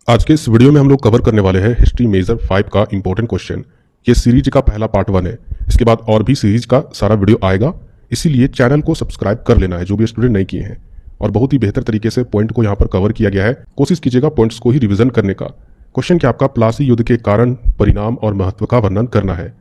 आज के इस वीडियो में हम लोग कवर करने वाले हैं हिस्ट्री मेजर 5 का इंपॉर्टेंट क्वेश्चन। ये सीरीज का पहला पार्ट 1 है। इसके बाद और भी सीरीज का सारा वीडियो आएगा, इसीलिए चैनल को सब्सक्राइब कर लेना है जो भी स्टूडेंट नहीं किए हैं। और बहुत ही बेहतर तरीके से पॉइंट को यहाँ पर कवर किया गया है। कोशिश कीजिएगा पॉइंट्स को ही रिविजन करने का। क्वेश्चन क्या आपका प्लासी युद्ध के कारण, परिणाम और महत्व का वर्णन करना है।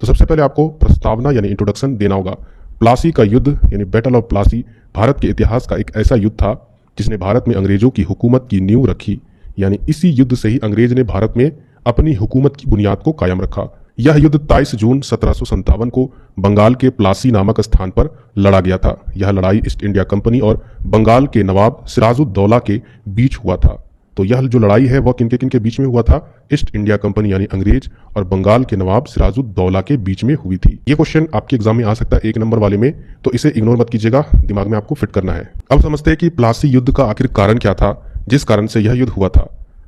तो सबसे पहले आपको प्रस्तावना यानी इंट्रोडक्शन देना होगा। प्लासी का युद्ध यानी बैटल ऑफ प्लासी भारत के इतिहास का एक ऐसा युद्ध था जिसने भारत में अंग्रेजों की हुकूमत की नींव रखी। यानी इसी युद्ध से ही अंग्रेज ने भारत में अपनी हुकूमत की बुनियाद को कायम रखा। यह युद्ध 23 जून 1757 को बंगाल के प्लासी नामक स्थान पर लड़ा गया था। यह लड़ाई ईस्ट इंडिया कंपनी और बंगाल के नवाब सिराजुद्दौला के बीच हुआ था। तो यह जो लड़ाई है वह किन के बीच में हुआ था? ईस्ट इंडिया कंपनी यानी अंग्रेज और बंगाल के नवाब सिराजुद्दौला के बीच में हुई थी। ये क्वेश्चन आपके एग्जाम में आ सकता है 1 नंबर वाले में, तो इसे इग्नोर मत कीजिएगा, दिमाग में आपको फिट करना है। अब समझते हैं कि प्लासी युद्ध का आखिर कारण क्या था जिस कारण से यह युद्ध हुआ था।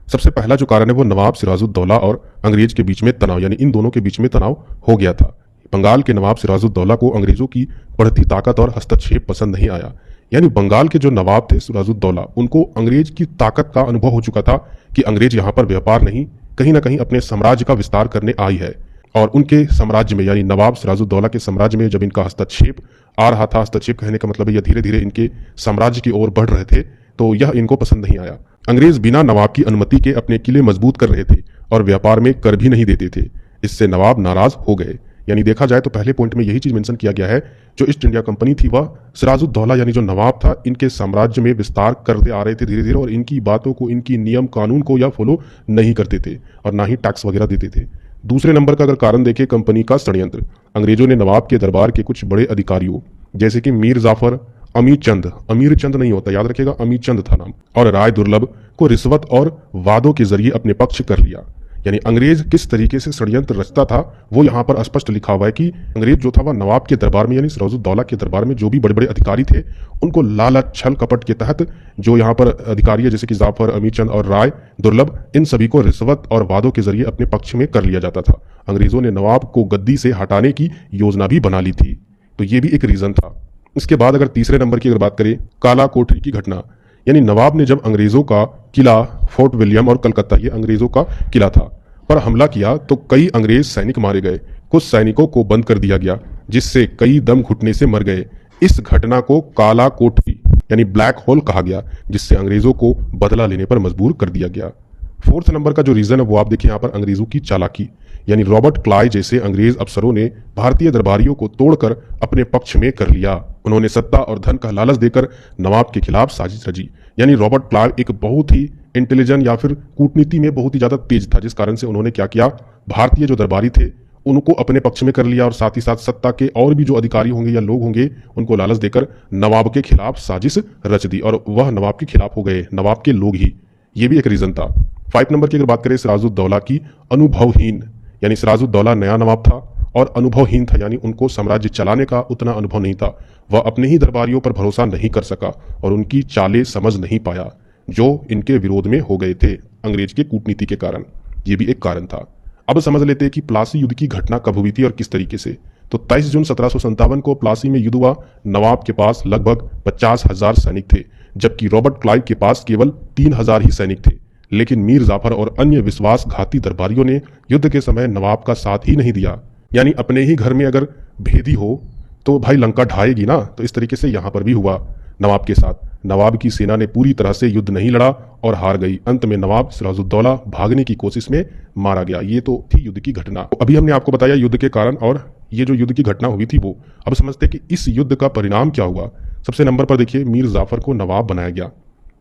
सबसे पहला जो कारण है वो नवाब सिराजुद्दौला और अंग्रेज के बीच में तनाव, यानी इन दोनों के बीच में तनाव हो गया था। बंगाल के नवाब सिराजुद्दौला को अंग्रेजों की बढ़ती ताकत और हस्तक्षेप पसंद नहीं आया। यानी बंगाल के जो नवाब थे सिराजुद्दौला, उनको अंग्रेज की ताकत का अनुभव हो चुका था कि अंग्रेज यहाँ पर व्यापार नहीं, कहीं ना कहीं अपने साम्राज्य का विस्तार करने आई है। और उनके साम्राज्य में यानी नवाब सिराजुद्दौला के साम्राज्य में जब इनका हस्तक्षेप आ रहा था, हस्तक्षेप कहने का मतलब है यह धीरे धीरे इनके साम्राज्य की ओर बढ़ रहे थे, तो यह इनको पसंद नहीं आया। अंग्रेज बिना नवाब की अनुमति के अपने किले मजबूत कर रहे थे और व्यापार में कर भी नहीं देते थे। इससे नवाब नाराज हो गए। यानी देखा जाए तो पहले पॉइंट में यही चीज मेंशन किया गया है, जो ईस्ट इंडिया कंपनी थी वह सिराजुद्दौला यानी जो नवाब था इनके साम्राज्य में विस्तार करते आ रहे थे धीरे धीरे, और इनकी बातों को, इनकी नियम कानून को या फॉलो नहीं करते थे और ना ही टैक्स वगैरह देते थे। दूसरे नंबर का अगर कारण देखें, कंपनी का षड्यंत्र। अंग्रेजों ने नवाब के दरबार के कुछ बड़े अधिकारियों जैसे कि मीर जाफर, अमीर चंद नहीं होता, याद रखेगा, अमीर चंद था नाम, और राय दुर्लभ को रिश्वत और वादों के जरिए अपने पक्ष कर लिया। यानी अंग्रेज किस तरीके से षड्यंत्र रचता था वो यहाँ पर स्पष्ट लिखा हुआ है कि अंग्रेज जो था वह नवाब के दरबार में यानी सिराजुद्दौला के दरबार में जो भी बड़े बड़े अधिकारी थे उनको लालच, छल कपट के तहत जो यहाँ पर अधिकारी है जैसे कि जाफर, अमीर चंद और राय दुर्लभ, इन सभी को रिश्वत और वादों के जरिए अपने पक्ष में कर लिया जाता था। अंग्रेजों ने नवाब को गद्दी से हटाने की योजना भी बना ली थी, तो ये भी एक रीजन था। इसके बाद अगर तीसरे नंबर की अगर बात करें, काला कोठरी की घटना। यानी नवाब ने जब अंग्रेजों का किला फोर्ट विलियम और कलकत्ता, ये अंग्रेजों का किला था, पर हमला किया तो कई अंग्रेज सैनिक मारे गए, कुछ सैनिकों को बंद कर दिया गया जिससे कई दम घुटने से मर गए। इस घटना को काला कोठरी यानी ब्लैक होल कहा गया, जिससे अंग्रेजों को बदला लेने पर मजबूर कर दिया गया। फोर्थ नंबर का जो रीजन है वो आप देखिए यहाँ पर, अंग्रेजों की चालाकी। यानी रॉबर्ट क्लाइव जैसे अंग्रेज अफसरों ने भारतीय दरबारियों को तोड़कर अपने पक्ष में कर लिया। उन्होंने सत्ता और धन का लालच देकर नवाब के खिलाफ साजिश रची। यानी रॉबर्ट क्लाइव एक बहुत ही इंटेलिजेंट या फिर कूटनीति में बहुत ही ज्यादा तेज था, जिस कारण से उन्होंने क्या किया, भारतीय जो दरबारी थे उनको अपने पक्ष में कर लिया और साथ ही साथ सत्ता के और भी जो अधिकारी होंगे या लोग होंगे उनको लालच देकर नवाब के खिलाफ साजिश रच दी, और वह नवाब के खिलाफ हो गए, नवाब के लोग ही। ये भी एक रीजन था। 5 नंबर की अगर बात करें, सिराजुद्दौला की अनुभवहीन। यानी सिराजुद्दौला नया नवाब था और अनुभवहीन था, यानी उनको साम्राज्य चलाने का उतना अनुभव नहीं था। वह अपने ही दरबारियों पर भरोसा नहीं कर सका और उनकी चालें समझ नहीं पाया जो इनके विरोध में हो गए थे अंग्रेज के कूटनीति के कारण। ये भी एक कारण था। अब समझ लेते हैं कि प्लासी युद्ध की घटना कब हुई थी और किस तरीके से। तो 23 जून 1757 को प्लासी में युद्ध हुआ। नवाब के पास लगभग 50,000 सैनिक थे, जबकि रॉबर्ट क्लाइव के पास केवल 3,000 ही सैनिक थे। लेकिन मीर जाफर और अन्य विश्वासघाती दरबारियों ने युद्ध के समय नवाब का साथ ही नहीं दिया। यानी अपने ही घर में अगर भेदी हो तो भाई लंका ढाएगी ना, तो इस तरीके से यहां पर भी हुआ नवाब के साथ। नवाब की सेना ने पूरी तरह से युद्ध नहीं लड़ा और हार गई। अंत में नवाब सिराजुद्दौला भागने की कोशिश में मारा गया। ये तो थी युद्ध की घटना। तो अभी हमने आपको बताया युद्ध के कारण और ये जो युद्ध की घटना हुई थी वो। अब समझते हैं कि इस युद्ध का परिणाम क्या हुआ। सबसे नंबर पर देखिए, मीर जाफर को नवाब बनाया गया।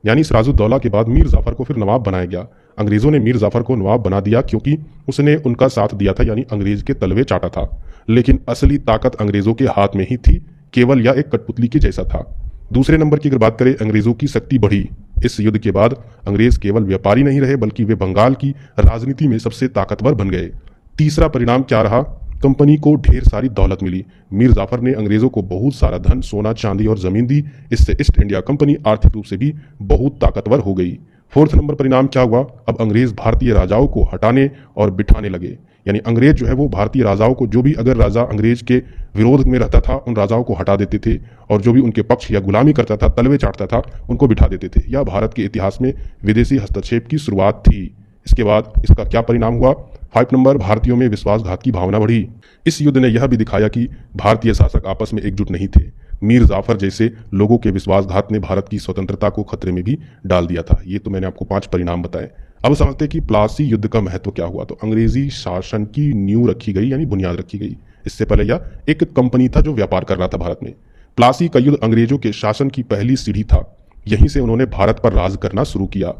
यानी सिराजुद्दौला के बाद मीर जाफर को फिर नवाब बनाया गया। अंग्रेजों ने मीर जाफर को नवाब बना दिया क्योंकि उसने उनका साथ दिया था, यानी अंग्रेज के तलवे चाटा था। लेकिन असली ताकत अंग्रेजों के हाथ में ही थी, केवल यह एक कठपुतली के जैसा था। दूसरे नंबर की अगर बात करें, अंग्रेजों की शक्ति बढ़ी। इस युद्ध के बाद अंग्रेज केवल व्यापारी नहीं रहे बल्कि वे बंगाल की राजनीति में सबसे ताकतवर बन गए। तीसरा परिणाम क्या रहा, कंपनी को ढेर सारी दौलत मिली। मीर जाफर ने अंग्रेजों को बहुत सारा धन, सोना, चांदी और जमीन दी। इससे ईस्ट इंडिया कंपनी आर्थिक रूप से भी बहुत ताकतवर हो गई। फोर्थ नंबर परिणाम क्या हुआ, अब अंग्रेज भारतीय राजाओं को हटाने और बिठाने लगे। यानी अंग्रेज जो है वो भारतीय राजाओं को, जो भी अगर राजा अंग्रेज के विरोध में रहता था उन राजाओं को हटा देते थे, और जो भी उनके पक्ष या गुलामी करता था, तलवे चाटता था, उनको बिठा देते थे। यह भारत के इतिहास में विदेशी हस्तक्षेप की शुरुआत थी। इसके बाद इसका क्या परिणाम हुआ, 5 नंबर, भारतीयों में विश्वासघात की भावना बढ़ी। इस युद्ध ने यह भी दिखाया कि भारतीय शासक आपस में एकजुट नहीं थे। मीर जाफर जैसे लोगों के विश्वासघात ने भारत की स्वतंत्रता को खतरे में भी डाल दिया था। ये तो मैंने आपको 5 परिणाम बताए। अब समझते हैं कि प्लासी युद्ध का महत्व क्या हुआ। तो अंग्रेजी शासन की नींव रखी गई, यानी बुनियाद रखी गई। इससे पहले यह एक कंपनी था जो व्यापार कर रहा था भारत में। प्लासी का युद्ध अंग्रेजों के शासन की पहली सीढ़ी था। यहीं से उन्होंने भारत पर राज करना शुरू किया।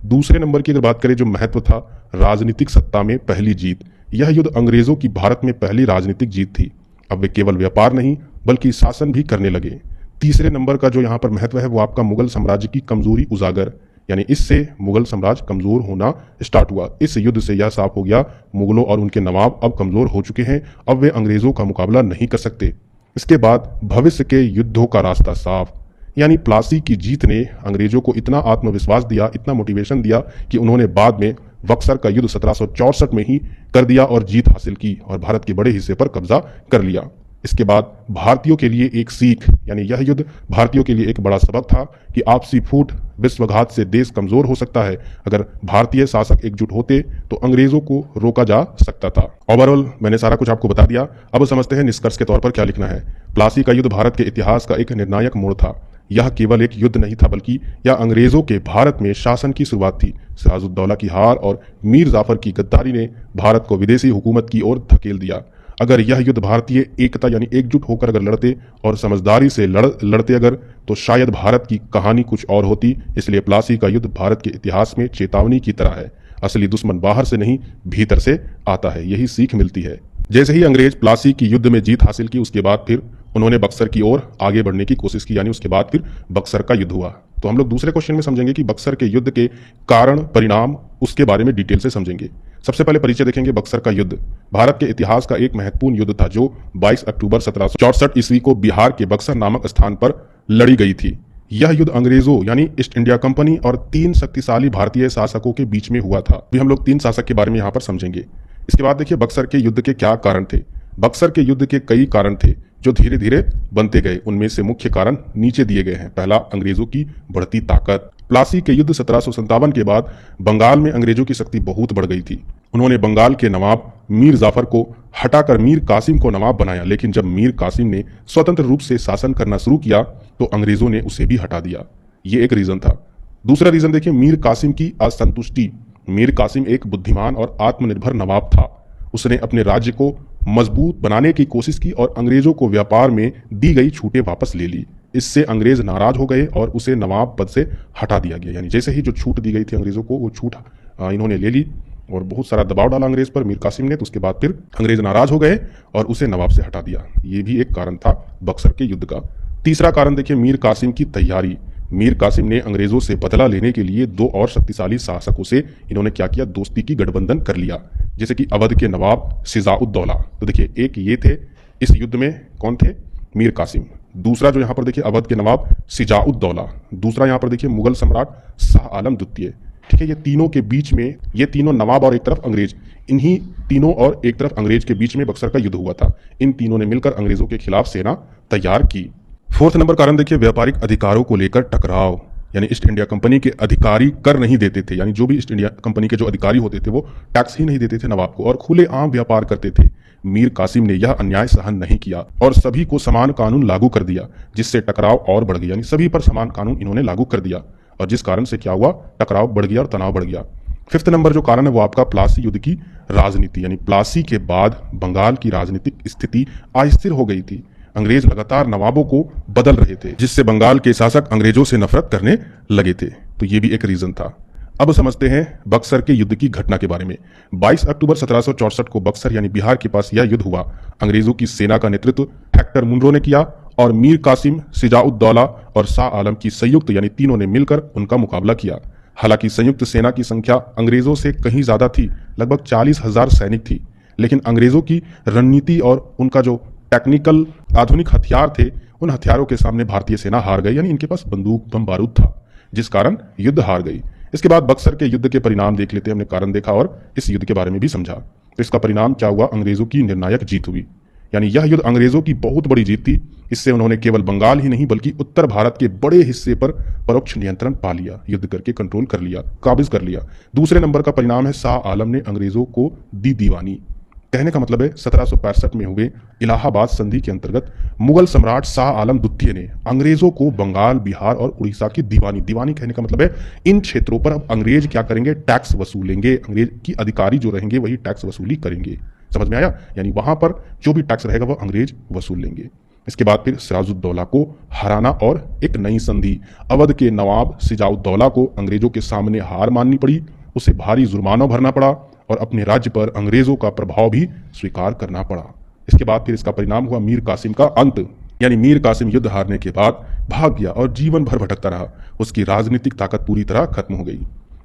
दूसरे नंबर की अगर बात करें, जो महत्व था, राजनीतिक सत्ता में पहली जीत। यह युद्ध अंग्रेजों की भारत में पहली राजनीतिक जीत थी। अब वे केवल व्यापार नहीं बल्कि शासन भी करने लगे। तीसरे नंबर का जो यहाँ पर महत्व है वो आपका मुगल साम्राज्य की कमजोरी उजागर, यानी इससे मुगल साम्राज्य कमजोर होना स्टार्ट हुआ। इस युद्ध से यह साफ हो गया मुगलों और उनके नवाब अब कमजोर हो चुके हैं, अब वे अंग्रेजों का मुकाबला नहीं कर सकते। इसके बाद भविष्य के युद्धों का रास्ता साफ, यानी प्लासी की जीत ने अंग्रेजों को इतना आत्मविश्वास दिया, इतना मोटिवेशन दिया कि उन्होंने बाद में बक्सर का युद्ध 1764 में ही कर दिया और जीत हासिल की और भारत के बड़े हिस्से पर कब्जा कर लिया। इसके बाद भारतीयों के लिए एक सीख, यानी यह युद्ध भारतीयों के लिए एक बड़ा सबक था कि आपसी फूट, विश्वघात से देश कमजोर हो सकता है। अगर भारतीय शासक एकजुट होते तो अंग्रेजों को रोका जा सकता था। ओवरऑल मैंने सारा कुछ आपको बता दिया। अब समझते हैं निष्कर्ष के तौर पर क्या लिखना है। प्लासी का युद्ध भारत के इतिहास का एक निर्णायक मोड़ था। यह केवल एक युद्ध नहीं था बल्कि यह अंग्रेजों के भारत में शासन की शुरुआत थी। सिराजुद्दौला की हार और मीर जाफर की गद्दारी ने भारत को विदेशी हुकूमत की ओर धकेल दिया। अगर यह युद्ध भारतीय एकता यानी एकजुट होकर अगर लड़ते और समझदारी से लड़ते अगर, तो शायद भारत की कहानी कुछ और होती। इसलिए प्लासी का युद्ध भारत के इतिहास में चेतावनी की तरह है। असली दुश्मन बाहर से नहीं भीतर से आता है, यही सीख मिलती है। जैसे ही अंग्रेज प्लासी की युद्ध में जीत हासिल की, उसके बाद फिर उन्होंने बक्सर की ओर आगे बढ़ने की कोशिश की, यानी उसके बाद फिर बक्सर का युद्ध हुआ। तो हम लोग दूसरे क्वेश्चन में समझेंगे कि बक्सर के युद्ध के कारण, परिणाम, उसके बारे में डिटेल से समझेंगे। सबसे पहले परिचय देखेंगे बक्सर का युद्ध। भारत के इतिहास का एक महत्वपूर्ण युद्ध था जो 22 अक्टूबर 1764 ईस्वी को बिहार के बक्सर नामक स्थान पर लड़ी गई थी। यह युद्ध अंग्रेजों यानी ईस्ट इंडिया कंपनी और 3 शक्तिशाली भारतीय शासकों के बीच में हुआ था। अभी हम लोग 3 शासक के बारे में यहाँ पर समझेंगे। इसके बाद देखिए बक्सर के युद्ध के क्या कारण थे। बक्सर के युद्ध के कई कारण थे जो धीरे धीरे बनते गए। उनमें से मुख्य कारण नीचे दिए गए हैं। पहला, अंग्रेजों की बढ़ती ताकत। प्लासी के युद्ध 1757 के बाद बंगाल में अंग्रेजों की शक्ति बहुत बढ़ गई थी। उन्होंने बंगाल के नवाब मीर जाफर को हटाकर मीर कासिम को नवाब बनाया, लेकिन जब मीर कासिम ने स्वतंत्र रूप से शासन करना शुरू किया तो अंग्रेजों ने उसे भी हटा दिया। ये एक रीजन था। दूसरा रीजन देखिए, मीर कासिम की असंतुष्टि। मीर कासिम एक बुद्धिमान और आत्मनिर्भर नवाब था। उसने अपने राज्य को मजबूत बनाने की कोशिश की और अंग्रेजों को व्यापार में दी गई छूटें वापस ले ली। इससे अंग्रेज नाराज हो गए और उसे नवाब पद से हटा दिया गया। यानी जैसे ही जो छूट दी गई थी अंग्रेजों को, वो छूट इन्होंने ले ली और बहुत सारा दबाव डाला अंग्रेज पर मीर कासिम ने। तो उसके बाद फिर अंग्रेज नाराज हो गए और उसे नवाब से हटा दिया। ये भी एक कारण था बक्सर के युद्ध का। तीसरा कारण देखिए, मीर कासिम की तैयारी। मीर कासिम ने अंग्रेजों से बदला लेने के लिए 2 और शक्तिशाली शासकों से इन्होंने क्या किया, दोस्ती की गठबंधन कर लिया, जैसे कि अवध के नवाब सिराजुद्दौला। तो देखिए एक ये थे इस युद्ध में, कौन थे, मीर कासिम। दूसरा जो यहाँ पर देखिए अवध के नवाब सिराजुद्दौला। दूसरा यहाँ पर देखिए मुगल सम्राट शाह आलम द्वितीय। ठीक है, ये तीनों के बीच में, ये तीनों नवाब और एक तरफ अंग्रेज, इन्हीं तीनों और एक तरफ अंग्रेज के बीच में बक्सर का युद्ध हुआ था। इन तीनों ने मिलकर अंग्रेजों के खिलाफ सेना तैयार की। 4th नंबर कारण देखिए, व्यापारिक अधिकारों को लेकर टकराव। यानी ईस्ट इंडिया कंपनी के अधिकारी कर नहीं देते थे, यानी जो भी ईस्ट इंडिया कंपनी के जो अधिकारी होते थे वो टैक्स ही नहीं देते थे नवाब को और खुलेआम व्यापार करते थे। मीर कासिम ने यह अन्याय सहन नहीं किया और सभी को समान कानून लागू कर दिया, जिससे टकराव और बढ़ गया। यानी सभी पर समान कानून इन्होंने लागू कर दिया और जिस कारण से क्या हुआ, टकराव बढ़ गया और तनाव बढ़ गया। 5th नंबर जो कारण है वो आपका प्लासी युद्ध की राजनीति। यानी प्लासी के बाद बंगाल की राजनीतिक स्थिति अस्थिर हो गई थी। अंग्रेज लगातार नवाबों को बदल रहे थे, जिससे बंगाल के शासक अंग्रेजों से नफरत करने लगे थे। तो ये भी एक रीजन था। अब समझते हैं बक्सर के युद्ध की घटना के बारे में। 22 अक्टूबर 1764 को बक्सर यानी बिहार के पास यह युद्ध हुआ। अंग्रेजों की सेना का नेतृत्व हेक्टर मुनरो ने किया और मीर कासिम, सिराजुद्दौला और शाह आलम की संयुक्त यानी तीनों ने मिलकर उनका मुकाबला किया। हालांकि संयुक्त सेना की संख्या अंग्रेजों से कहीं ज्यादा थी, लगभग 40,000 सैनिक थी, लेकिन अंग्रेजों की रणनीति और उनका जो टेक्निकल आधुनिक हथियार थे, उन हथियारों के सामने भारतीय सेना हार गई। यानी इनके पास बंदूक, बम, बारूद था, जिस कारण युद्ध हार गई। इसके बाद बक्सर के युद्ध के परिणाम देख लेते हैं, हमने कारण देखा और इस युद्ध के बारे में भी समझा। तो इसका परिणाम क्या हुआ, अंग्रेजों की निर्णायक जीत हुई। यानी यह युद्ध अंग्रेजों की बहुत बड़ी जीत थी। इससे उन्होंने केवल बंगाल ही नहीं बल्कि उत्तर भारत के बड़े हिस्से पर परोक्ष नियंत्रण पा लिया, युद्ध करके कंट्रोल कर लिया, काबिज कर लिया। दूसरे नंबर का परिणाम है शाह आलम ने अंग्रेजों को दी दीवानी। कहने का मतलब है 1765 में हुए इलाहाबाद संधि के अंतर्गत मुगल सम्राट शाह आलम द्वितीय ने अंग्रेजों को बंगाल, बिहार और उड़ीसा की दीवानी, दीवानी कहने का मतलब है इन क्षेत्रों पर अब अंग्रेज क्या करेंगे, टैक्स वसूलेंगे। अंग्रेज की अधिकारी जो रहेंगे वही टैक्स वसूली करेंगे। समझ में आया? यानी वहां पर जो भी टैक्स रहेगा वह अंग्रेज वसूल लेंगे। इसके बाद फिर सिराजुद्दौला को हराना और एक नई संधि, अवध के नवाब सिराजुद्दौला को अंग्रेजों के सामने हार माननी पड़ी, उसे भारी जुर्माना भरना पड़ा और अपने राज्य पर अंग्रेजों का प्रभाव भी स्वीकार करना पड़ा। इसके बाद फिर इसका परिणाम हुआ मीर कासिम का अंत। यानी मीर कासिम युद्ध हारने के बाद भाग गया और जीवन भर भटकता रहा। उसकी राजनीतिक ताकत पूरी तरह खत्म हो गई।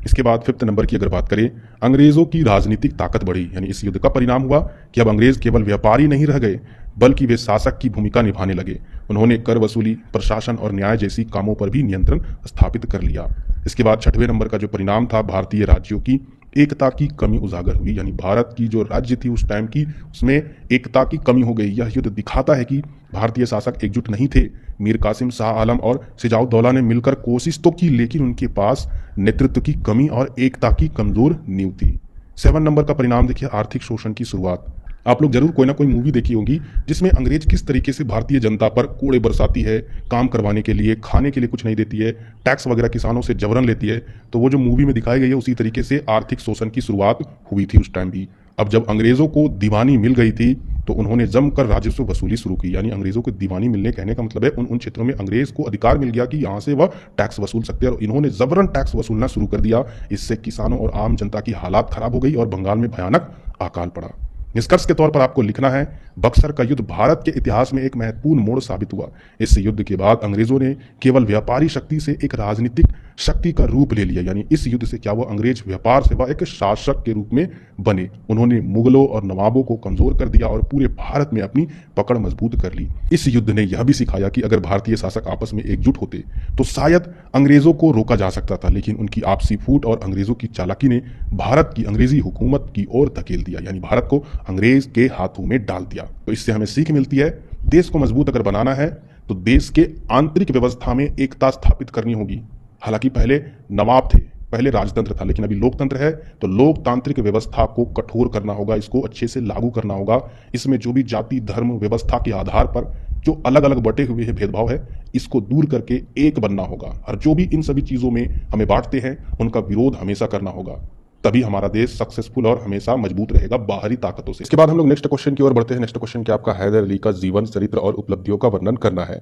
इसके बाद 5th नंबर की अगर बात करें, अंग्रेजों की राजनीतिक ताकत बढ़ी। यानी इस युद्ध का परिणाम हुआ कि अब अंग्रेज केवल व्यापारी नहीं रह गए बल्कि वे शासक की भूमिका निभाने लगे। उन्होंने कर वसूली, प्रशासन और न्याय जैसी कामों पर भी नियंत्रण स्थापित कर लिया। इसके बाद 6वें नंबर का जो परिणाम था, भारतीय राज्यों की एकता की कमी उजागर हुई। यानी भारत की जो राज्य थी उस टाइम की, उसमें एकता की कमी हो गई। यह युद्ध दिखाता है कि भारतीय शासक एकजुट नहीं थे। मीर कासिम, शाह आलम और सिराजुद्दौला ने मिलकर कोशिश तो की लेकिन उनके पास नेतृत्व की कमी और एकता की कमजोर नींव थी। 7 नंबर का परिणाम देखिए, आर्थिक शोषण की शुरुआत। आप लोग जरूर कोई ना कोई मूवी देखी होगी जिसमें अंग्रेज किस तरीके से भारतीय जनता पर कोड़े बरसाती है, काम करवाने के लिए, खाने के लिए कुछ नहीं देती है, टैक्स वगैरह किसानों से जबरन लेती है। तो वो जो मूवी में दिखाई गई है उसी तरीके से आर्थिक शोषण की शुरुआत हुई थी उस टाइम भी। अब जब अंग्रेजों को दीवानी मिल गई थी तो उन्होंने जमकर राजस्व वसूली शुरू की। यानी अंग्रेजों को दीवानी मिलने कहने का मतलब है उन क्षेत्रों में अंग्रेज को अधिकार मिल गया कि यहाँ से वह टैक्स वसूल सकते हैं और इन्होंने जबरन टैक्स वसूलना शुरू कर दिया। इससे किसानों और आम जनता की हालात खराब हो गई और बंगाल में भयानक अकाल पड़ा। निष्कर्ष के तौर पर आपको लिखना है, बक्सर का युद्ध भारत के इतिहास में एक महत्वपूर्ण मोड़ साबित हुआ। इस युद्ध के बाद अंग्रेजों ने केवल व्यापारी शक्ति से एक राजनीतिक शक्ति का रूप ले लिया। यानी इस युद्ध से क्या हुआ, अंग्रेज व्यापार से वह एक शासक के रूप में बने। उन्होंने मुगलों और नवाबों को कमजोर कर दिया और पूरे भारत में अपनी पकड़ मजबूत कर ली। इस युद्ध ने यह भी सिखाया कि अगर भारतीय शासक आपस में एकजुट होते तो शायद अंग्रेजों को रोका जा सकता था, लेकिन उनकी आपसी फूट और अंग्रेजों की चालाकी ने भारत की अंग्रेजी हुकूमत की ओर धकेल दिया। यानी भारत को अंग्रेज के हाथों में डाल दिया। तो इससे हमें सीख मिलती है, देश को मजबूत अगर बनाना है तो देश के आंतरिक व्यवस्था में एकता स्थापित करनी होगी। हालांकि पहले नवाब थे, पहले राजतंत्र था, लेकिन अभी लोकतंत्र है तो लोकतांत्रिक व्यवस्था को कठोर करना होगा, इसको अच्छे से लागू करना होगा। इसमें जो भी जाति धर्म व्यवस्था के आधार पर जो अलग अलग बटे हुए हैं भेदभाव है, इसको दूर करके एक बनना होगा। और जो भी इन सभी चीजों में हमें बांटते हैं उनका विरोध हमेशा करना होगा, तभी हमारा देश सक्सेसफुल और हमेशा मजबूत रहेगा बाहरी ताकतों से। इसके बाद हम लोग नेक्स्ट क्वेश्चन की ओर बढ़ते हैं। नेक्स्ट क्वेश्चन क्या आपका, हैदर अली का जीवन चरित्र और उपलब्धियों का वर्णन करना है।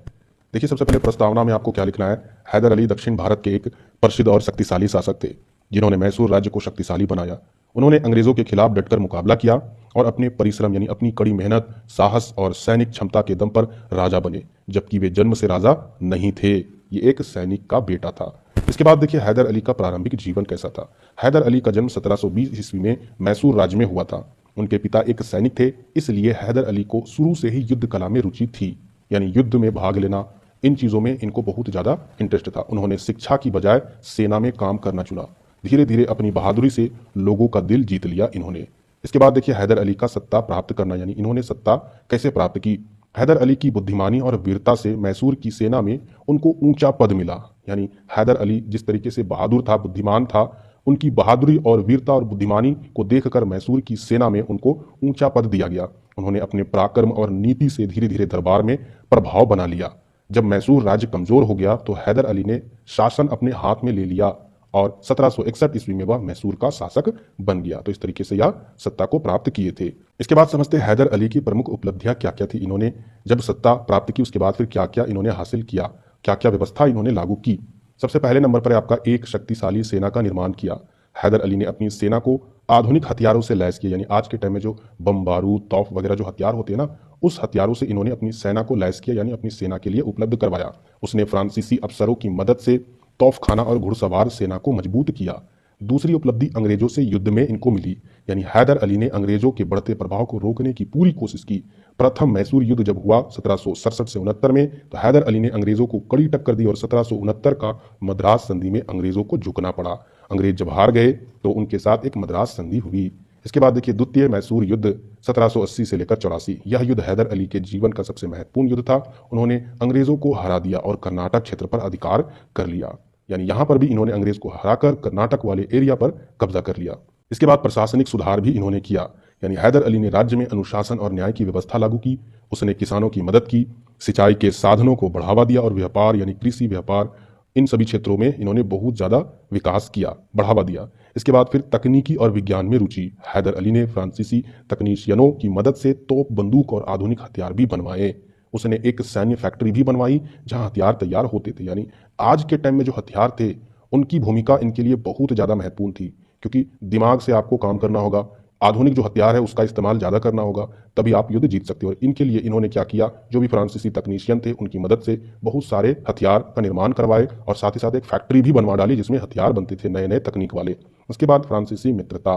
देखिए सबसे पहले प्रस्तावना में आपको क्या लिखना है, हैदर अली दक्षिण भारत के एक प्रसिद्ध और शक्तिशाली शासक थे जिन्होंने मैसूर राज्य को शक्तिशाली बनाया। उन्होंने अंग्रेजों के खिलाफ डटकर मुकाबला किया और अपने परिश्रम यानी अपनी कड़ी मेहनत, साहस और सैनिक क्षमता के दम पर राजा बने, जबकि वे जन्म से राजा नहीं थे, ये एक सैनिक का बेटा था। इसके बाद देखिए हैदर अली का प्रारंभिक जीवन कैसा था। हैदर अली का जन्म 1720 ईस्वी में मैसूर राज्य में हुआ था। उनके पिता एक सैनिक थे, इसलिए हैदर अली को शुरू से ही युद्ध कला में रुचि थी। यानी युद्ध में भाग लेना, इन चीजों में इनको बहुत ज्यादा इंटरेस्ट था। उन्होंने शिक्षा की बजाय सेना में काम करना चुना। धीरे धीरे अपनी बहादुरी से लोगों का दिल जीत लिया इन्होंने। इसके बाद देखिए हैदर अली का सत्ता प्राप्त करना, यानी इन्होंने सत्ता कैसे प्राप्त की। हैदर अली की बुद्धिमानी और वीरता से मैसूर की सेना में उनको ऊंचा पद मिला। यानी हैदर अली जिस तरीके से बहादुर था, बुद्धिमान था, उनकी बहादुरी और वीरता और बुद्धिमानी को देखकर मैसूर की सेना में उनको ऊंचा पद दिया गया। उन्होंने अपने पराक्रम और नीति से धीरे धीरे दरबार में प्रभाव बना लिया। जब मैसूर राज्य कमजोर हो गया तो हैदर अली ने शासन अपने हाथ में ले लिया और 1761 ईस्वी में वह मैसूर का शासक बन गया। तो इस तरीके से यह सत्ता को प्राप्त किए थे। इसके बाद समझते हैं हैदर अली की प्रमुख उपलब्धियां क्या क्या थी। इन्होंने जब सत्ता प्राप्त की उसके बाद फिर क्या क्या इन्होंने हासिल किया, क्या क्या व्यवस्था इन्होंने लागू की। सबसे पहले नंबर पर आपका एक शक्तिशाली सेना का निर्माण किया। हैदर अली ने अपनी सेना को आधुनिक हथियारों से लैस किया। यानी आज के टाइम में जो बम बारूद तौफ वगैरह जो हथियार होते हैं ना, उस हथियारों से इन्होंने अपनी सेना को लैस किया, यानी अपनी सेना के लिए उपलब्ध करवाया। उसने फ्रांसीसी अफसरों की मदद से तौफखाना और घुड़सवार सेना को मजबूत किया। दूसरी उपलब्धि अंग्रेजों से युद्ध में इनको मिली। यानी हैदर अली ने अंग्रेजों के बढ़ते प्रभाव को रोकने की पूरी कोशिश की। प्रथम मैसूर युद्ध जब हुआ 1767 से 69 में, तो हैदर अली ने अंग्रेजों को कड़ी टक्कर दी और 1769 का मद्रास संधि में अंग्रेजों को झुकना पड़ा। अंग्रेज जब हार गए तो उनके साथ एक मद्रास संधि हुई। इसके बाद देखिए द्वितीय मैसूर युद्ध 1780 से लेकर 84। यह युद्ध हैदर अली के जीवन का सबसे महत्वपूर्ण युद्ध था। उन्होंने अंग्रेजों को हरा दिया और कर्नाटक क्षेत्र पर अधिकार कर लिया, यानी यहां पर भी इन्होंने अंग्रेज को हराकर कर्नाटक वाले एरिया पर कब्जा कर लिया। इसके बाद प्रशासनिक सुधार भी इन्होंने किया, यानी हैदर अली ने राज्य में अनुशासन और न्याय की व्यवस्था लागू की। उसने किसानों की मदद की, सिंचाई के साधनों को बढ़ावा दिया और व्यापार यानी कृषि व्यापार इन सभी क्षेत्रों में इन्होंने बहुत ज़्यादा विकास किया, बढ़ावा दिया। इसके बाद फिर तकनीकी और विज्ञान में रुचि। हैदर अली ने फ्रांसीसी तकनीशियनों की मदद से तोप, बंदूक और आधुनिक हथियार भी बनवाए। उसने एक सैन्य फैक्ट्री भी बनवाई जहां हथियार तैयार होते थे, यानी आज के टाइम में जो हथियार थे उनकी भूमिका इनके लिए बहुत ज़्यादा महत्वपूर्ण थी, क्योंकि दिमाग से आपको काम करना होगा, आधुनिक जो हथियार है उसका इस्तेमाल ज़्यादा करना होगा, तभी आप युद्ध जीत सकते हो। इनके लिए इन्होंने क्या किया, जो भी फ्रांसीसी तकनीशियन थे उनकी मदद से बहुत सारे हथियार का निर्माण करवाए और साथ ही साथ एक फैक्ट्री भी बनवा डाली जिसमें हथियार बनते थे नए नए तकनीक वाले। उसके बाद फ्रांसीसी मित्रता,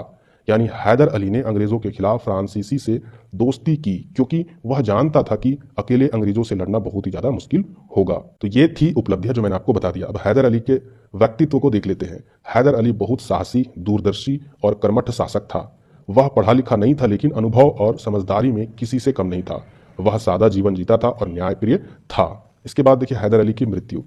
यानी हैदर अली ने अंग्रेजों के खिलाफ फ्रांसीसी से दोस्ती की, क्योंकि वह जानता था कि अकेले अंग्रेजों से लड़ना बहुत ही ज़्यादा मुश्किल होगा। तो ये थी उपलब्धियां जो मैंने आपको बता दिया। अब हैदर अली के व्यक्तित्व को देख लेते हैं। हैदर अली बहुत साहसी, दूरदर्शी और कर्मठ शासक था। वह पढ़ा लिखा नहीं था, लेकिन अनुभव और समझदारी में किसी से कम नहीं था। वह सादा जीवन जीता था और न्यायप्रिय था। इसके बाद देखिए हैदर अली की मृत्यु।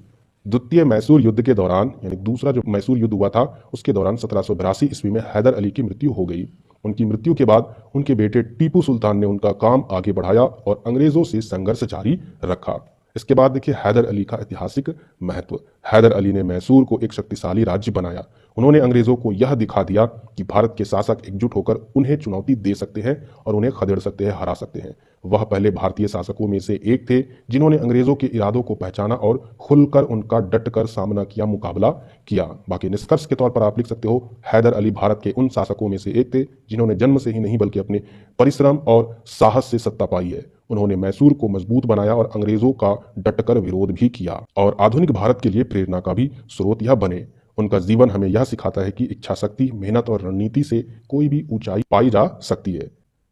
द्वितीय मैसूर युद्ध के दौरान, यानी दूसरा जो मैसूर युद्ध हुआ था उसके दौरान 1782 ईस्वी में हैदर अली की मृत्यु हो गई। उनकी मृत्यु के बाद उनके बेटे टीपू सुल्तान ने उनका काम आगे बढ़ाया और अंग्रेजों से संघर्ष जारी रखा। इसके बाद देखिए हैदर अली का ऐतिहासिक महत्व। हैदर अली ने मैसूर को एक शक्तिशाली राज्य बनाया। उन्होंने अंग्रेजों को यह दिखा दिया कि भारत के शासक एकजुट होकर उन्हें चुनौती दे सकते हैं और उन्हें खदेड़ सकते हैं, हरा सकते हैं। वह पहले भारतीय शासकों में से एक थे जिन्होंने अंग्रेजों के इरादों को पहचाना और खुलकर उनका डटकर सामना किया, मुकाबला किया। बाकी निष्कर्ष के तौर पर आप लिख सकते हो, हैदर अली भारत के उन शासकों में से एक थे जिन्होंने जन्म से ही नहीं बल्कि अपने परिश्रम और साहस से सत्ता पाई है। उन्होंने मैसूर को मजबूत बनाया और अंग्रेजों का डटकर विरोध भी किया और आधुनिक भारत के लिए प्रेरणा का भी स्रोत यह बने। उनका जीवन हमें यह सिखाता है कि इच्छा शक्ति, मेहनत और रणनीति से कोई भी ऊंचाई पाई जा सकती है।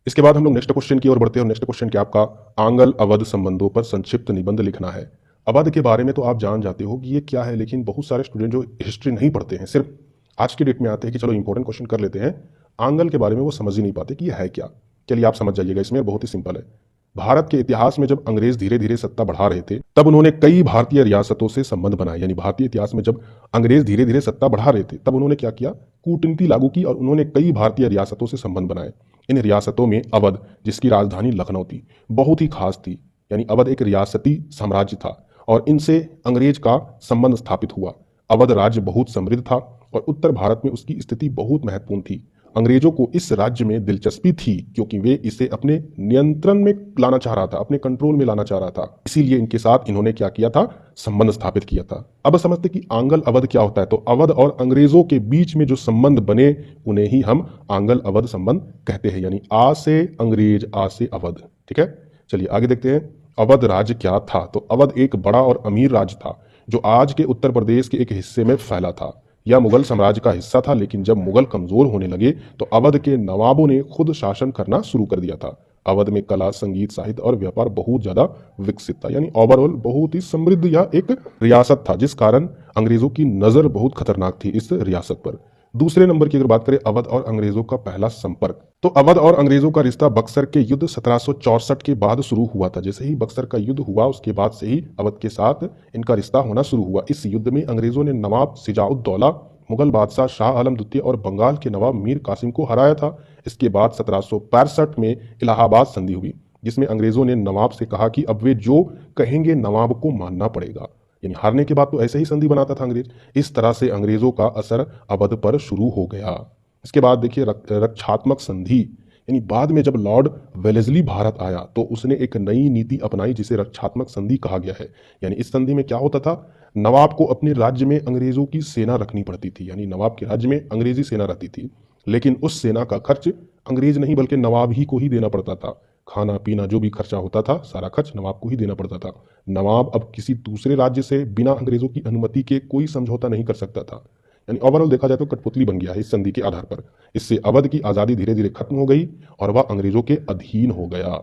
इसके बाद हम लोग नेक्स्ट क्वेश्चन की ओर बढ़ते हैं और नेक्स्ट क्वेश्चन क्या आपका आंग्ल अवध संबंधों पर संक्षिप्त निबंध लिखना है। अवध के बारे में तो आप जान जाते हो कि ये क्या है, लेकिन बहुत सारे स्टूडेंट जो हिस्ट्री नहीं पढ़ते हैं, सिर्फ आज की डेट में आते हैं कि चलो इंपॉर्टेंट क्वेश्चन कर लेते हैं, आंग्ल के बारे में वो समझ ही नहीं पाते कि ये है क्या। चलिए आप समझ जाइएगा, इसमें बहुत ही सिंपल है। भारत के इतिहास में जब अंग्रेज धीरे धीरे सत्ता बढ़ा रहे थे तब उन्होंने कई भारतीय रियासतों से संबंध बनाए। यानी भारतीय इतिहास में जब अंग्रेज धीरे धीरे सत्ता बढ़ा रहे थे तब उन्होंने क्या किया, कूटनीति लागू की और उन्होंने कई भारतीय रियासतों से संबंध बनाए। इन रियासतों में अवध, जिसकी राजधानी लखनऊ थी, बहुत ही खास थी। यानी अवध एक रियासती साम्राज्य था और इनसे अंग्रेज का संबंध स्थापित हुआ। अवध राज्य बहुत समृद्ध था और उत्तर भारत में उसकी स्थिति बहुत महत्वपूर्ण थी। अंग्रेजों को इस राज्य में दिलचस्पी थी क्योंकि वे इसे अपने नियंत्रण में लाना चाह रहा था, अपने कंट्रोल में लाना चाह रहा था। इसीलिए इनके साथ इन्होंने क्या किया था, संबंध स्थापित किया था। अब समझते कि आंग्ल अवध क्या होता है। तो अवध और अंग्रेजों के बीच में जो संबंध बने उन्हें ही हम आंग्ल अवध संबंध कहते हैं। यानी आ से अंग्रेज, आ से अवध। ठीक है, चलिए आगे देखते हैं। अवध राज्य क्या था। तो अवध एक बड़ा और अमीर राज्य था जो आज के उत्तर प्रदेश के एक हिस्से में फैला था। यह मुगल साम्राज्य का हिस्सा था, लेकिन जब मुगल कमजोर होने लगे तो अवध के नवाबों ने खुद शासन करना शुरू कर दिया था। अवध में कला, संगीत, साहित्य और व्यापार बहुत ज्यादा विकसित था। यानी ओवरऑल बहुत ही समृद्ध यह एक रियासत था, जिस कारण अंग्रेजों की नजर बहुत खतरनाक थी इस रियासत पर। दूसरे नंबर की अगर बात करें, अवध और अंग्रेजों का पहला संपर्क। तो अवध और अंग्रेजों का रिश्ता बक्सर के युद्ध 1764 के बाद शुरू हुआ था। जैसे ही बक्सर का युद्ध हुआ उसके बाद से ही अवध के साथ इनका रिश्ता होना शुरू हुआ। इस युद्ध में अंग्रेजों ने नवाब सिजाउद्दौला, मुगल बादशाह शाह आलम द्वितीय और बंगाल के नवाब मीर कासिम को हराया था। इसके बाद 1765 में इलाहाबाद संधि हुई, जिसमें अंग्रेजों ने नवाब से कहा कि अब वे जो कहेंगे नवाब को मानना पड़ेगा। यानी हारने के बाद तो ऐसे ही संधि बनाता था अंग्रेज। इस तरह से अंग्रेजों का असर अवध पर शुरू हो गया। इसके बाद देखिए रक्षात्मक संधि, यानी बाद में जब लॉर्ड वेलेस्ली भारत आया तो उसने एक नई नीति अपनाई जिसे रक्षात्मक संधि कहा गया है। यानी इस संधि में क्या होता था, नवाब को अपने राज्य में अंग्रेजों की सेना रखनी पड़ती थी। यानी नवाब के राज्य में अंग्रेजी सेना रहती थी, लेकिन उस सेना का खर्च अंग्रेज नहीं बल्कि नवाब ही को ही देना पड़ता था। खाना पीना जो भी खर्चा होता था सारा खर्च नवाब को ही देना पड़ता था। नवाब अब किसी दूसरे राज्य से बिना अंग्रेजों की अनुमति के कोई समझौता नहीं कर सकता था। यानी ओवरऑल देखा जाए तो कठपुतली बन गया है इस संधि के आधार पर। इससे अवध की आज़ादी धीरे धीरे खत्म हो गई और वह अंग्रेजों के अधीन हो गया।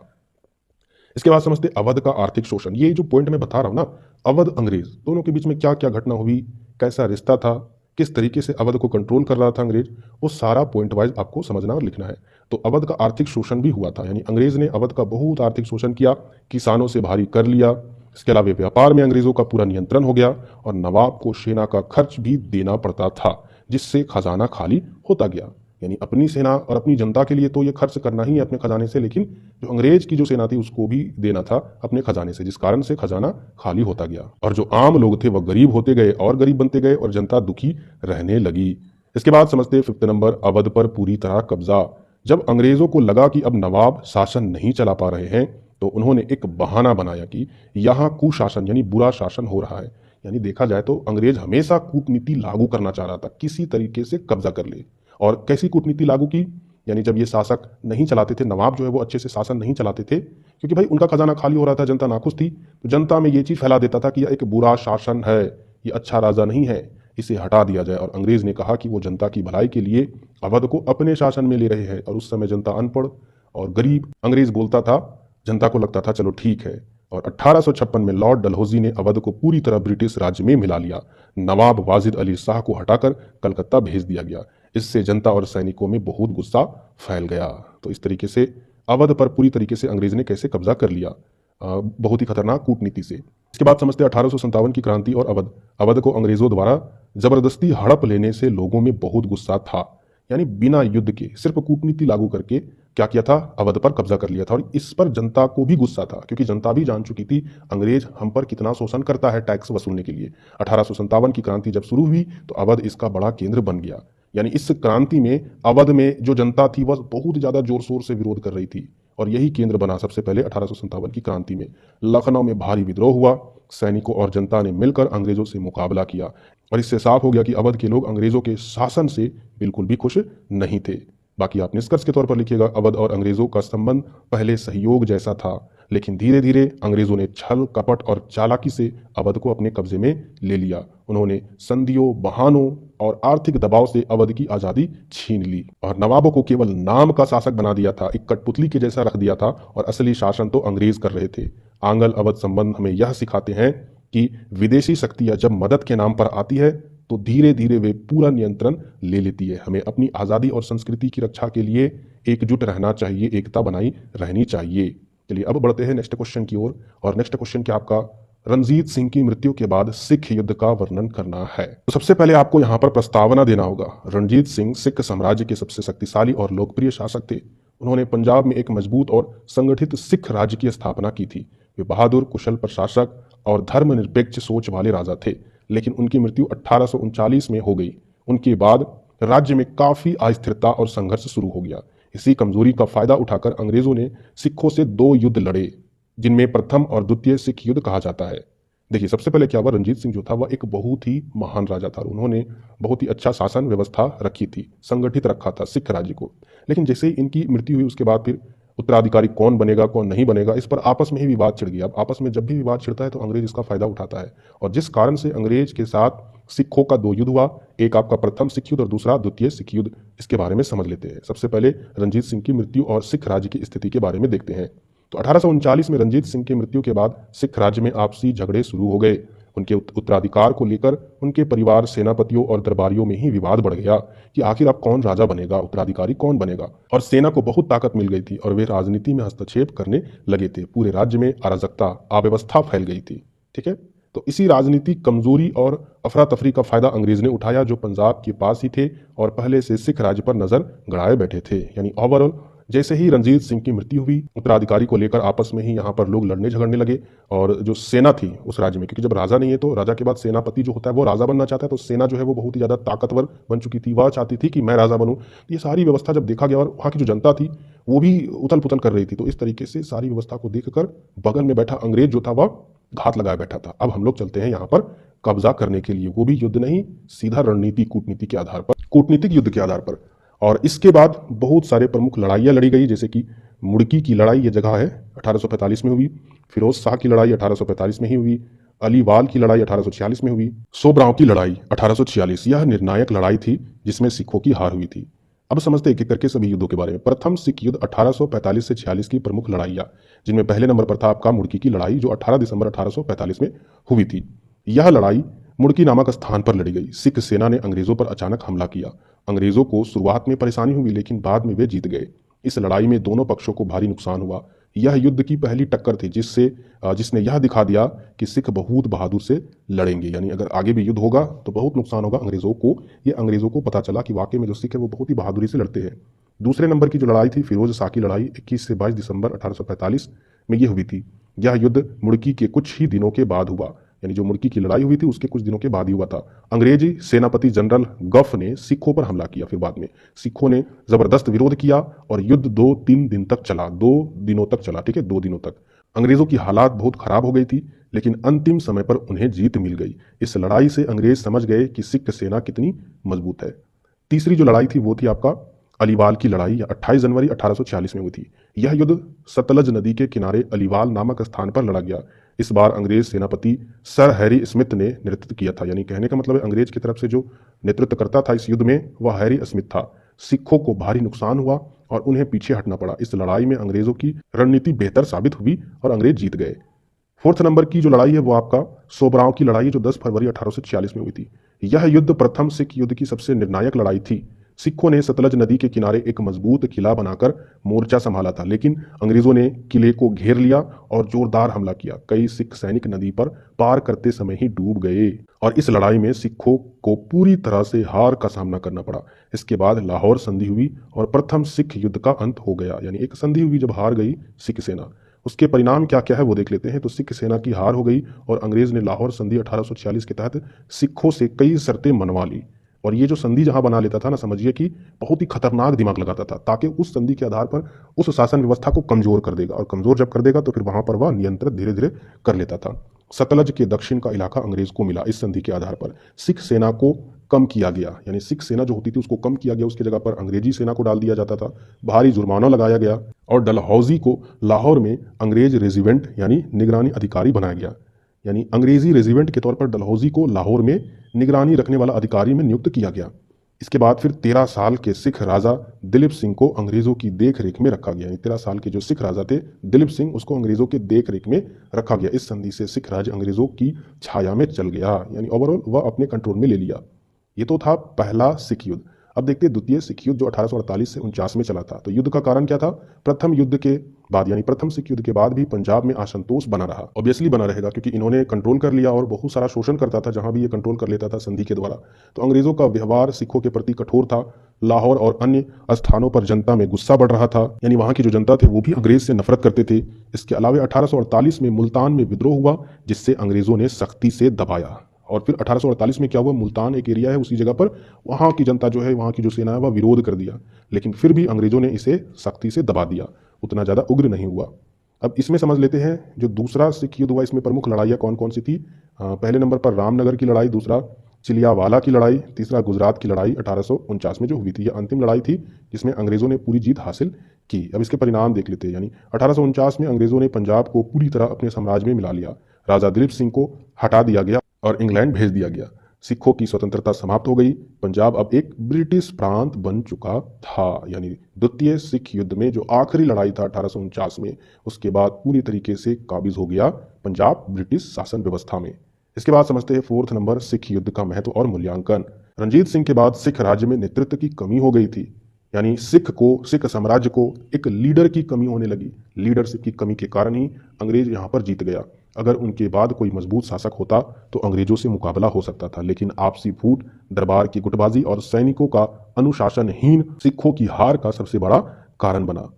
इसके बाद समझते अवध का आर्थिक शोषण। ये जो पॉइंट मैं बता रहा हूं ना, अवध अंग्रेज दोनों के बीच में क्या क्या घटना हुई, कैसा रिश्ता था, किस तरीके से अवध को कंट्रोल कर रहा था अंग्रेज, वो सारा पॉइंट वाइज आपको समझना और लिखना है। तो अवध का आर्थिक शोषण भी हुआ था, यानी अंग्रेज ने अवध का बहुत आर्थिक शोषण किया, किसानों से भारी कर लिया। इसके अलावा व्यापार में अंग्रेजों का पूरा नियंत्रण हो गया और नवाब को सेना का खर्च भी देना पड़ता था, जिससे खजाना खाली होता गया। यानी अपनी सेना और अपनी जनता के लिए तो ये खर्च करना ही है अपने खजाने से, लेकिन जो अंग्रेज की जो सेना थी उसको भी देना था अपने खजाने से, जिस कारण से खजाना खाली होता गया और जो आम लोग थे वह गरीब होते गए और गरीब बनते गए और जनता दुखी रहने लगी। इसके बाद समझते 5th नंबर, अवध पर पूरी तरह कब्जा। जब अंग्रेजों को लगा कि अब नवाब शासन नहीं चला पा रहे हैं तो उन्होंने एक बहाना बनाया कि यहाँ कुशासन यानी बुरा शासन हो रहा है। यानी देखा जाए तो अंग्रेज हमेशा कूटनीति लागू करना चाह रहा था, किसी तरीके से कब्जा कर ले। और कैसी कूटनीति लागू की, यानी जब ये शासक नहीं चलाते थे, नवाब जो है वो अच्छे से शासन नहीं चलाते थे, क्योंकि भाई उनका खजाना खाली हो रहा था, जनता नाखुश थी, तो जनता में ये चीज फैला देता था कि यह एक बुरा शासन है, ये अच्छा राजा नहीं है, इसे हटा दिया जाए। और अंग्रेज ने कहा कि वो जनता की भलाई के लिए अवध को अपने शासन में ले रहे हैं। और उस समय जनता अनपढ़ और गरीब, अंग्रेज बोलता था, जनता को लगता था चलो ठीक है। और 1856 में लॉर्ड डलहौजी ने अवध को पूरी तरह ब्रिटिश राज्य में मिला लिया। नवाब वाजिद अली शाह को हटाकर कलकत्ता भेज दिया गया। इससे जनता और सैनिकों में बहुत गुस्सा फैल गया। तो इस तरीके से अवध पर पूरी तरीके से अंग्रेज ने कैसे कब्जा कर लिया, बहुत ही खतरनाक कूटनीति से। इसके बाद समझते 1857 की क्रांति और अवध। अवध को अंग्रेजों द्वारा जबरदस्ती हड़प लेने से लोगों में बहुत गुस्सा था। यानी बिना युद्ध के सिर्फ कूटनीति लागू करके क्या किया था, अवध पर कब्जा कर लिया था। और इस पर जनता को भी गुस्सा था, क्योंकि जनता भी जान चुकी थी अंग्रेज हम पर कितना शोषण करता है टैक्स वसूलने के लिए। 1857 की क्रांति जब शुरू हुई तो अवध इसका बड़ा केंद्र बन गया। यानी इस क्रांति में अवध में जो जनता थी वह बहुत ज्यादा जोर शोर से विरोध कर रही थी और यही केंद्र बना सबसे पहले 1857 की क्रांति में। लखनऊ में भारी विद्रोह हुआ, सैनिकों और जनता ने मिलकर अंग्रेजों से मुकाबला किया और इससे साफ हो गया कि अवध के लोग अंग्रेजों के शासन से बिल्कुल भी खुश नहीं थे। बाकी आप निष्कर्ष के तौर पर लिखिएगा, अवध और अंग्रेजों का संबंध पहले सहयोग जैसा था, लेकिन धीरे धीरे अंग्रेजों ने छल कपट और चालाकी से अवध को अपने कब्जे में ले लिया। उन्होंने संधियों, बहानों और आर्थिक दबाव से अवध की आजादी छीन ली और नवाबों को केवल नाम का शासक बना दिया था, एक कठपुतली के जैसा रख दिया था और असली शासन तो अंग्रेज कर रहे थे। आंग्ल अवध संबंध हमें यह सिखाते हैं कि विदेशी शक्तियां जब मदद के नाम पर आती है तो धीरे धीरे वे पूरा नियंत्रण ले लेती है। हमें अपनी आज़ादी और संस्कृति की रक्षा के लिए एकजुट रहना चाहिए, एकता बनाई रहनी चाहिए। चलिए अब बढ़ते हैं नेक्स्ट क्वेश्चन की ओर। और नेक्स्ट क्वेश्चन क्या आपका, रणजीत सिंह की मृत्यु के बाद सिख युद्ध का वर्णन करना है। तो सबसे पहले आपको यहाँ पर प्रस्तावना देना होगा। रणजीत सिंह सिख साम्राज्य के सबसे शक्तिशाली और लोकप्रिय शासक थे। उन्होंने पंजाब में एक मजबूत और संगठित सिख राज्य की स्थापना की थी। वे बहादुर, कुशल प्रशासक और धर्मनिरपेक्ष सोच वाले राजा थे, लेकिन उनकी मृत्यु 1839 में हो गई। उनके बाद राज्य में काफी अस्थिरता और संघर्ष शुरू हो गया। इसी कमजोरी का फायदा उठाकर अंग्रेजों ने सिखों से 2 युद्ध लड़े, जिनमें प्रथम और द्वितीय सिख युद्ध कहा जाता है। देखिए सबसे पहले क्या हुआ, रणजीत सिंह जो था वह एक बहुत ही महान राजा था। उन्होंने बहुत ही अच्छा शासन व्यवस्था रखी थी, संगठित रखा था सिख राज्य को। लेकिन जैसे ही इनकी मृत्यु हुई उसके बाद फिर उत्तराधिकारी कौन बनेगा कौन नहीं बनेगा, इस पर आपस में ही विवाद छिड़ गया। अब आपस में जब भी विवाद छिड़ता है तो अंग्रेज इसका फायदा उठाता है और जिस कारण से अंग्रेज के साथ सिखों का 2 युद्ध हुआ, एक आपका प्रथम सिख युद्ध और दूसरा द्वितीय सिख युद्ध। इसके बारे में समझ लेते हैं। सबसे पहले रणजीत सिंह की मृत्यु और सिख राज्य की स्थिति के बारे में देखते हैं। तो 1839 में रणजीत सिंह की मृत्यु के बाद सिख राज्य में आपसी झगड़े शुरू हो गए। उनके उत्तराधिकार को लेकर उनके परिवार, सेनापतियों और दरबारियों में ही विवाद बढ़ गया कि आखिर अब कौन राजा बनेगा, उत्तराधिकारी कौन बनेगा। और सेना को बहुत ताकत मिल गई थी और वे राजनीति में हस्तक्षेप करने लगे थे। पूरे राज्य में अराजकता, अव्यवस्था फैल गई थी। ठीक है, तो इसी राजनीतिक कमजोरी और अफरा तफरी का फायदा अंग्रेज ने उठाया, जो पंजाब के पास ही थे और पहले से सिख राज्य पर नजर गड़ाए बैठे थे। यानी ओवरऑल जैसे ही रणजीत सिंह की मृत्यु हुई, उत्तराधिकारी को लेकर आपस में ही यहाँ पर लोग लड़ने झगड़ने लगे। और जो सेना थी उस राज्य में, क्योंकि जब राजा नहीं है तो राजा के बाद सेनापति जो होता है वो राजा बनना चाहता है, तो सेना जो है वो बहुत ही ज्यादा ताकतवर बन चुकी थी, वह चाहती थी कि मैं राजा बनूं। ये सारी व्यवस्था जब देखा गया और वहाँ की जो जनता थी वो भी उथल पुथल कर रही थी, तो इस तरीके से सारी व्यवस्था को देखकर बगल में बैठा अंग्रेज जो था वह घात लगाए बैठा था। अब हम लोग चलते हैं यहाँ पर कब्जा करने के लिए, वो भी युद्ध नहीं, सीधा रणनीति, कूटनीति के आधार पर, कूटनीतिक युद्ध के आधार पर। और इसके बाद बहुत सारे प्रमुख लड़ाइयाँ लड़ी गई, जैसे कि मुड़की की लड़ाई, ये जगह है 1845 में हुई। फिरोज शाह की लड़ाई 1845 में ही हुई। अलीवाल की लड़ाई 1846 में हुई। सोबराव की लड़ाई 1846, यह निर्णायक लड़ाई थी जिसमें सिखों की हार हुई थी। अब समझते एक एक करके सभी युद्धों के बारे में। प्रथम सिख युद्ध 1845 से 46 की प्रमुख लड़ाइयाँ, जिनमें पहले नंबर पर था आपका मुड़की की लड़ाई, जो 18 दिसंबर 1845 में हुई थी। यह लड़ाई मुड़की नामक स्थान पर लड़ी गई। सिख सेना ने अंग्रेजों पर अचानक हमला किया। अंग्रेजों को शुरुआत में परेशानी हुई, लेकिन बाद में वे जीत गए। इस लड़ाई में दोनों पक्षों को भारी नुकसान हुआ। यह युद्ध की पहली टक्कर थी जिसने यह दिखा दिया कि सिख बहुत बहादुर से लड़ेंगे, यानी अगर आगे भी युद्ध होगा तो बहुत नुकसान होगा अंग्रेजों को। ये अंग्रेजों को पता चला कि वाकई में जो सिख है वो बहुत ही बहादुरी से लड़ते हैं। दूसरे नंबर की जो लड़ाई थी फिरोज शाह की लड़ाई 21 से 22 दिसंबर 1845 में ये हुई थी। यह युद्ध मुड़की के कुछ ही दिनों के बाद हुआ, यानी जो मुड़की की लड़ाई हुई थी उसके कुछ दिनों के बाद ही हुआ था। अंग्रेजी सेनापति जनरल गफ ने सिखों पर हमला किया। फिर बाद में सिखों ने जबरदस्त विरोध किया और युद्ध 2-3 दिन तक चला, 2 दिनों तक चला, ठीक है, 2 दिनों तक। अंग्रेजों की हालात बहुत खराब हो गई थी, लेकिन अंतिम समय पर उन्हें जीत मिल गई। इस लड़ाई से अंग्रेज समझ गए कि सिख सेना कितनी मजबूत है। तीसरी जो लड़ाई थी वो थी आपका अलीवाल की लड़ाई, 28 जनवरी 1846 में हुई थी। यह युद्ध सतलज नदी के किनारे अलीवाल नामक स्थान पर लड़ा गया। इस बार अंग्रेज सेनापति सर हैरी स्मिथ ने नेतृत्व किया था, यानी कहने का मतलब है अंग्रेज की तरफ से जो नेतृत्व करता था इस युद्ध में वह हैरी स्मिथ था। सिखों को भारी नुकसान हुआ और उन्हें पीछे हटना पड़ा। इस लड़ाई में अंग्रेजों की रणनीति बेहतर साबित हुई और अंग्रेज जीत गए। फोर्थ नंबर की जो लड़ाई है वो आपका सोबराव की लड़ाई है, जो 10 फरवरी 1846 में हुई थी। यह युद्ध प्रथम सिख युद्ध की सबसे निर्णायक लड़ाई थी। सिखों ने सतलज नदी के किनारे एक मजबूत किला बनाकर मोर्चा संभाला था, लेकिन अंग्रेजों ने किले को घेर लिया और जोरदार हमला किया। कई सिख सैनिक नदी पर पार करते समय ही डूब गए और इस लड़ाई में सिखों को पूरी तरह से हार का सामना करना पड़ा। इसके बाद लाहौर संधि हुई और प्रथम सिख युद्ध का अंत हो गया, यानी एक संधि हुई जब हार गई सिख सेना। उसके परिणाम क्या क्या है वो देख लेते हैं। तो सिख सेना की हार हो गई और अंग्रेज ने लाहौर संधि 1846 के तहत सिखों से कई शर्तें मनवा ली। और ये जो संधि जहां बना लेता था ना, समझिए कि बहुत ही खतरनाक दिमाग लगाता था, ताकि उस संधि के आधार पर उस शासन व्यवस्था को कमजोर कर देगा, और कमजोर जब कर देगा तो फिर वहां पर वह नियंत्रित धीरे धीरे कर लेता था। सतलज के दक्षिण का इलाका अंग्रेज को मिला। इस संधि के आधार पर सिख सेना को कम किया गया, यानी सिख सेना जो होती थी उसको कम किया गया, उसकी जगह पर अंग्रेजी सेना को डाल दिया जाता था। भारी जुर्माना लगाया गया और डलहौजी को लाहौर में अंग्रेज रेजिमेंट यानी निगरानी अधिकारी बनाया गया, यानी अंग्रेजी रेजिमेंट के तौर पर डलहौजी को लाहौर में निगरानी रखने वाला अधिकारी में नियुक्त किया गया। इसके बाद फिर 13 साल के सिख राजा दिलीप सिंह को अंग्रेजों की देख रेख में रखा गया, यानी 13 साल के जो सिख राजा थे दिलीप सिंह, उसको अंग्रेजों के देख रेख में रखा गया। इस संधि से सिख राज अंग्रेजों की छाया में चल गया, यानी ओवरऑल वह अपने कंट्रोल में ले लिया। ये तो था पहला सिख युद्ध। अब देखते हैं द्वितीय सिख युद्ध जो 1848 से 49 में चला था। तो युद्ध का कारण क्या था? प्रथम युद्ध के बाद यानी प्रथम सिख युद्ध के बाद भी पंजाब में असंतोष बना रहा, ऑब्वियसली बना रहेगा, क्योंकि इन्होंने कंट्रोल कर लिया और बहुत सारा शोषण करता था जहां भी ये कंट्रोल कर लेता था संधि के द्वारा। तो अंग्रेजों का व्यवहार सिखों के प्रति कठोर था। लाहौर और अन्य स्थानों पर जनता में गुस्सा बढ़ रहा था, यानी वहां की जो जनता थे वो भी अंग्रेज से नफरत करते थे। इसके अलावा 1848 में मुल्तान में विद्रोह हुआ, जिससे अंग्रेजों ने सख्ती से दबाया। और फिर 1848 में क्या हुआ, मुल्तान एक एरिया है उसी जगह पर वहाँ की जनता जो है, वहाँ की जो सेना है वह विरोध कर दिया, लेकिन फिर भी अंग्रेजों ने इसे सख्ती से दबा दिया, उतना ज़्यादा उग्र नहीं हुआ। अब इसमें समझ लेते हैं जो दूसरा सिख युद्ध हुआ इसमें प्रमुख लड़ाइयाँ कौन कौन सी थी। पहले नंबर पर रामनगर की लड़ाई, दूसरा चिलियावाला की लड़ाई, तीसरा गुजरात की लड़ाई 1849 में जो हुई थी। यह अंतिम लड़ाई थी जिसमें अंग्रेजों ने पूरी जीत हासिल की। अब इसके परिणाम देख लेते हैं। यानी 1849 में अंग्रेजों ने पंजाब को पूरी तरह अपने साम्राज्य में मिला लिया। राजा दिलीप सिंह को हटा दिया गया और इंग्लैंड भेज दिया गया। सिखों की स्वतंत्रता समाप्त हो गई। पंजाब अब एक ब्रिटिश प्रांत बन चुका था। यानी द्वितीय सिख युद्ध में जो आखिरी लड़ाई था 1849 में, उसके बाद पूरी तरीके से काबिज हो गया पंजाब ब्रिटिश शासन व्यवस्था में। इसके बाद समझते हैं फोर्थ नंबर सिख युद्ध का महत्व और मूल्यांकन। रंजीत सिंह के बाद सिख राज्य में नेतृत्व की कमी हो गई थी, यानी सिख साम्राज्य को एक लीडर की कमी होने लगी। लीडरशिप की कमी के कारण ही अंग्रेज यहाँ पर जीत गया। अगर उनके बाद कोई मजबूत शासक होता तो अंग्रेजों से मुकाबला हो सकता था, लेकिन आपसी फूट, दरबार की गुटबाजी और सैनिकों का अनुशासनहीन सिखों की हार का सबसे बड़ा कारण बना।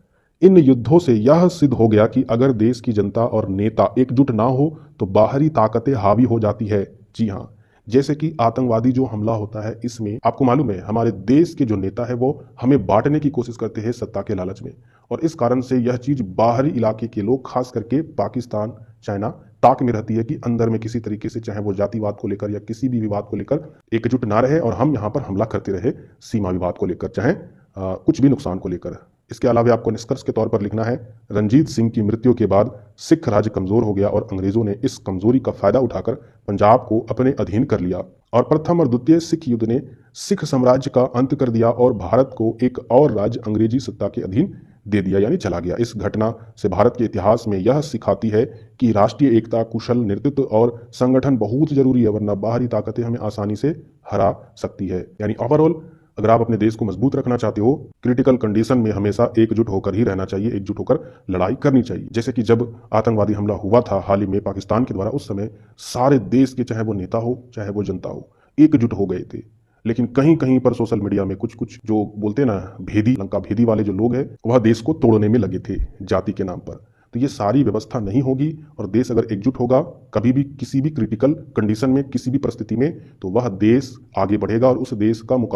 इन युद्धों से यह सिद्ध हो गया कि अगर देश की जनता और नेता एकजुट ना हो तो बाहरी ताकतें हावी हो जाती है। जी हाँ, जैसे कि आतंकवादी जो हमला होता है, इसमें आपको मालूम है हमारे देश के जो नेता है वो हमें बांटने की कोशिश करते हैं सत्ता के लालच में, और इस कारण से यह चीज बाहरी इलाके के लोग, खास करके पाकिस्तान, चाइना, ताक में रहती है कि अंदर में किसी तरीके से, चाहे वो जातिवाद को लेकर या किसी भी विवाद को लेकर, एकजुट ना रहे और हम यहाँ पर हमला करते रहे सीमा विवाद को लेकर, चाहे कुछ भी नुकसान को लेकर। इसके अलावा आपको निष्कर्ष के तौर पर लिखना है, रणजीत सिंह की मृत्यु के बाद सिख राज्य कमजोर हो गया और अंग्रेजों ने इस कमजोरी का फायदा उठाकर पंजाब को अपने अधीन कर लिया और प्रथम और द्वितीय सिख युद्ध ने सिख साम्राज्य का अंत कर दिया और भारत को एक और राज्य अंग्रेजी सत्ता के अधीन दे दिया, यानी चला गया। इस घटना से भारत के इतिहास में यह सिखाती है कि राष्ट्रीय एकता, कुशल नेतृत्व और संगठन बहुत जरूरी है, वरना बाहरी ताकतें हमें आसानी से हरा सकती है। यानी ओवरऑल अगर आप अपने देश को मजबूत रखना चाहते हो, क्रिटिकल कंडीशन में हमेशा एकजुट होकर ही रहना चाहिए, एकजुट होकर लड़ाई करनी चाहिए। जैसे कि जब आतंकवादी हमला हुआ था हाल ही में पाकिस्तान के द्वारा, उस समय सारे देश के, चाहे वो नेता हो चाहे वो जनता हो, एकजुट हो गए थे। लेकिन कहीं कहीं पर सोशल मीडिया में कुछ कुछ जो बोलते हैं ना, भेदी, लंका भेदी वाले जो लोग हैं, वह देश को तोड़ने में लगे थे जाति के नाम पर। तो ये सारी व्यवस्था नहीं होगी और देश अगर एकजुट होगा कभी भी किसी भी क्रिटिकल कंडीशन में, किसी भी परिस्थिति में, तो वह देश आगे बढ़ेगा और उस देश का मुकाबला